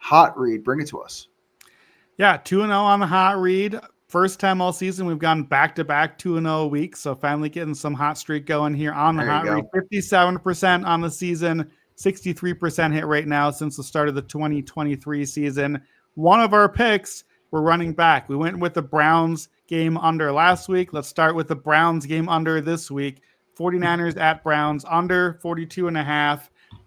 hot read. Bring it to us. Yeah, 2-0 on the hot read. First time all season we've gone back-to-back 2-0 weeks, so finally getting some hot streak going here on the hot read. 57% on the season, 63% hit rate now since the start of the 2023 season. One of our picks, we're running back. We went with the Browns game under last week. Let's start with the Browns game under this week. 49ers at Browns under 42.5.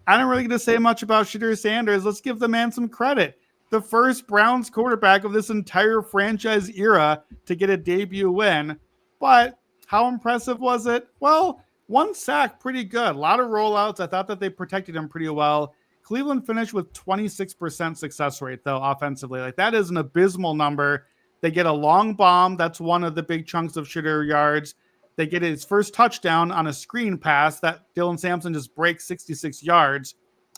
I don't really get to say much about Shadur Sanders. Let's give the man some credit. The first Browns quarterback of this entire franchise era to get a debut win. But how impressive was it? Well, one sack, pretty good. A lot of rollouts. I thought that they protected him pretty well. Cleveland finished with 26% success rate, though, offensively. Like, that is an abysmal number. They get a long bomb. That's one of the big chunks of Shadur yards. They get his first touchdown on a screen pass that Dylan Sampson just breaks 66 yards.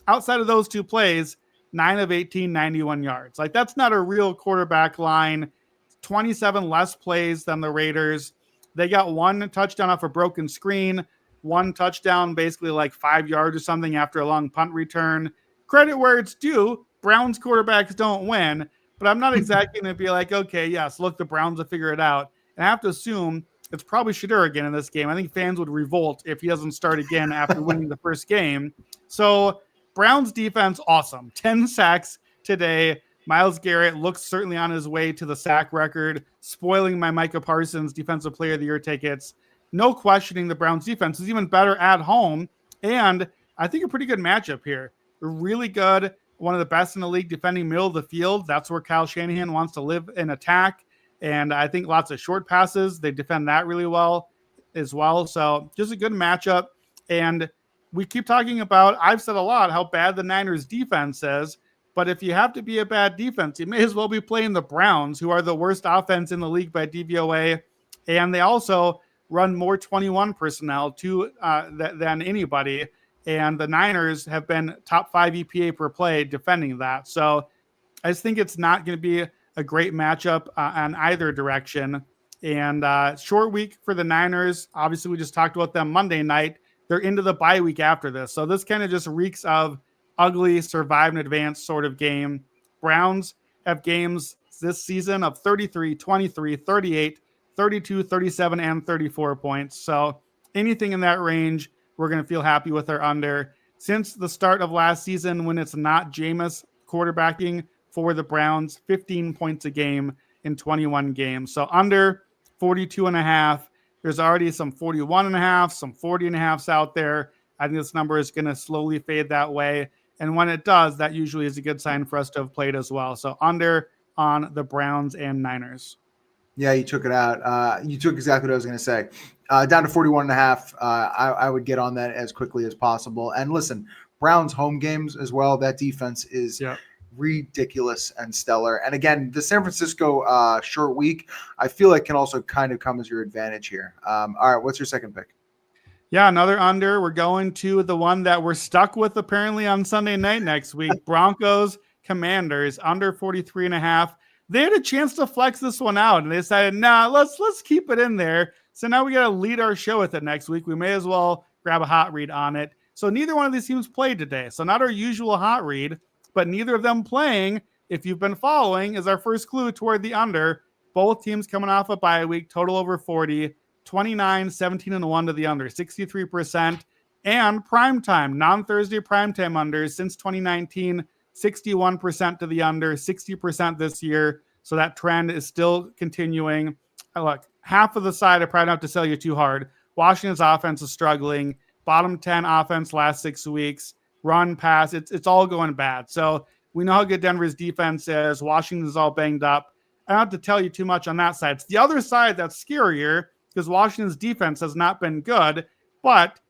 Outside of those two plays, 9 of 18, 91 yards. Like, that's not a real quarterback line. 27 less plays than the Raiders. They got one touchdown off a broken screen, one touchdown basically like 5 yards or something after a long punt return. Credit where it's due. Browns quarterbacks don't win, but I'm not exactly going to be like, okay, yes, look, the Browns will figure it out. And I have to assume it's probably Shadur again in this game. I think fans would revolt if he doesn't start again after winning the first game. So Browns defense, awesome. 10 sacks today. Myles Garrett looks certainly on his way to the sack record, spoiling my Micah Parsons Defensive Player of the Year tickets. No questioning the Browns defense is even better at home. And I think a pretty good matchup here. They're really good. One of the best in the league defending middle of the field. That's where Kyle Shanahan wants to live in attack. And I think lots of short passes. They defend that really well as well. So just a good matchup. And we keep talking about, I've said a lot, how bad the Niners defense is. But if you have to be a bad defense, you may as well be playing the Browns, who are the worst offense in the league by DVOA. And they also run more 21 personnel than anybody. And the Niners have been top 5 EPA per play defending that. So I just think it's not going to be a great matchup on either direction. And short week for the Niners. Obviously, we just talked about them Monday night. They're into the bye week after this. So this kind of just reeks of ugly survive in advance sort of game. Browns have games this season of 33, 23, 38, 32, 37, and 34 points. So anything in that range, we're going to feel happy with our under. Since the start of last season, when it's not Jameis quarterbacking for the Browns, 15 points a game in 21 games. So under 42.5. There's already some 41.5, some 40.5s out there. I think this number is going to slowly fade that way. And when it does, that usually is a good sign for us to have played as well. So under on the Browns and Niners. Yeah, you took it out. You took exactly what I was going to say. Down to 41.5. I would get on that as quickly as possible. And listen, Browns home games as well. That defense is ridiculous and stellar. And again, the San Francisco short week, I feel like can also kind of come as your advantage here. All right, what's your second pick? Yeah, another under. We're going to the one that we're stuck with apparently on Sunday night next week. Broncos, Commanders, under 43.5. They had a chance to flex this one out, and they decided, nah, let's keep it in there. So now we got to lead our show with it next week. We may as well grab a hot read on it. So neither one of these teams played today. So not our usual hot read, but neither of them playing, if you've been following, is our first clue toward the under. Both teams coming off a bye week, total over 40. 29, 17, and 1 to the under, 63%. And primetime, non-Thursday primetime unders since 2019, 61% to the under, 60% this year. So that trend is still continuing. Look, half of the side, I probably don't have to sell you too hard. Washington's offense is struggling. Bottom 10 offense last 6 weeks. Run, pass, it's all going bad. So we know how good Denver's defense is. Washington's all banged up. I don't have to tell you too much on that side. It's the other side that's scarier, because Washington's defense has not been good, but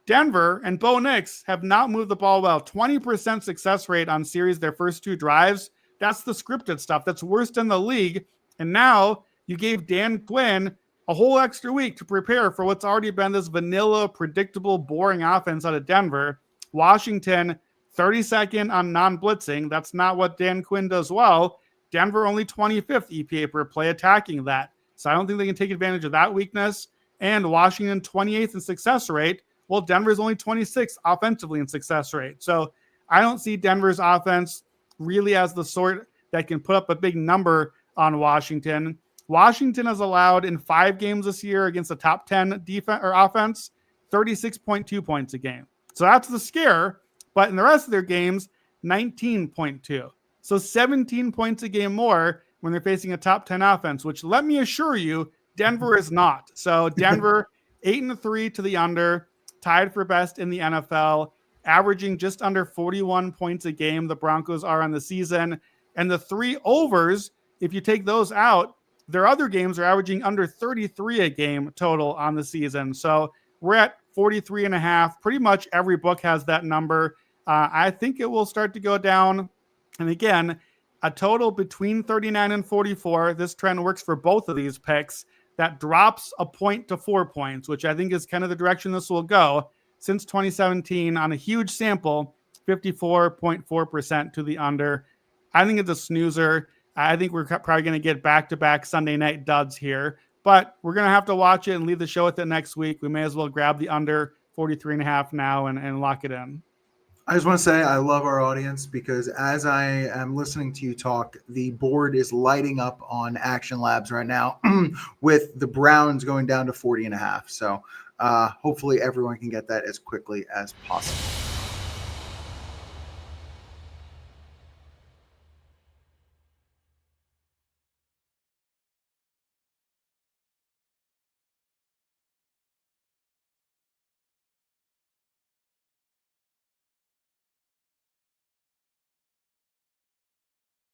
Denver and Bo Nix have not moved the ball well. 20% success rate on series their first 2 drives. That's the scripted stuff. That's worst in the league. And now you gave Dan Quinn a whole extra week to prepare for what's already been this vanilla, predictable, boring offense out of Denver. Washington, 32nd on non-blitzing. That's not what Dan Quinn does well. Denver only 25th EPA per play attacking that. So I don't think they can take advantage of that weakness. And Washington, 28th in success rate. Well, Denver's only 26th offensively in success rate. So I don't see Denver's offense really as the sort that can put up a big number on Washington. Washington has allowed in 5 games this year against the top 10 defense or offense 36.2 points a game. So that's the scare. But in the rest of their games, 19.2. So 17 points a game more when they're facing a top 10 offense, which let me assure you, Denver is not. So Denver 8-3 to the under, tied for best in the NFL, averaging just under 41 points a game. The Broncos are on the season. And the 3 overs, if you take those out, their other games are averaging under 33 a game total on the season. So we're at 43.5. Pretty much every book has that number. I think it will start to go down. And again, a total between 39 and 44. This trend works for both of these picks. That drops a point to 4 points, which I think is kind of the direction this will go. Since 2017, on a huge sample, 54.4% to the under. I think it's a snoozer. I think we're probably going to get back-to-back Sunday night duds here, but we're going to have to watch it and leave the show with it next week. We may as well grab the under 43.5 now and lock it in. I just want to say I love our audience because as I am listening to you talk, the board is lighting up on Action Labs right now with the Browns going down to 40.5. So hopefully everyone can get that as quickly as possible.